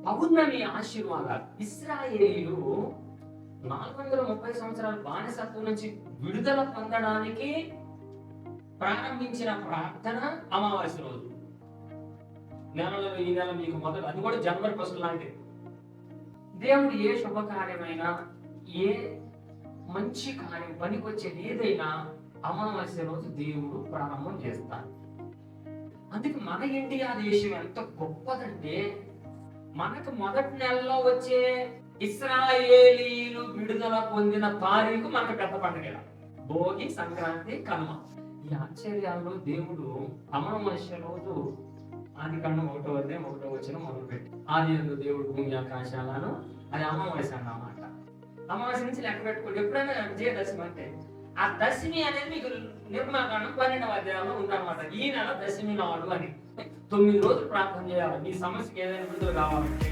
పౌర్ణమి ఆశీర్వాదాలు. ఇశ్రాయేలీయులు 430 సంవత్సరాల బానిసత్వం నుంచి విడుదల పొందడానికి ప్రారంభించిన ప్రార్థన అమావాస్య రోజు. నెలలో ఈ నెల మీకు మొదలు, అది కూడా జనవరి 1 లాంటిది. దేవుడు ఏ శుభకార్యమైనా, ఏ మంచి కార్యం, పనికొచ్చేది ఏదైనా అమావాస్య రోజు దేవుడు ప్రారంభం చేస్తాడు. అందుకే మన ఇండియా దేశం ఎంత గొప్పదంటే, మనకు మొదటి నెలలో వచ్చే ఇశ్రాయేలీయులు విడుదల పొందిన తారీఖు మనకు పెద్ద పండుగ. భోగి, సంక్రాంతి, కనుమ. ఈ ఆశ్చర్యాల్లో దేవుడు అమావాస్య రోజు ఆదికాండం 1వ అధ్యాయం 1వ వచనం మొదలుపెట్టి, ఆదియందు దేవుడు భూమి ఆకాశాలను, అది అమావాస్య అన్నమాట. అమావాస్య నుంచి లెక్క పెట్టుకోండి. ఎప్పుడైనా విజయదశమి అంటే, ఆ దశమి అనేది మీకు నిర్మాకాండం 12వ అధ్యాయంలో ఉందన్నమాట. ఈ నెల దశమి నాడు అని 9 రోజులు ప్రార్థన చేయాలి. మీ సమస్యకి ఏదైనా విడుదల కావాలంటే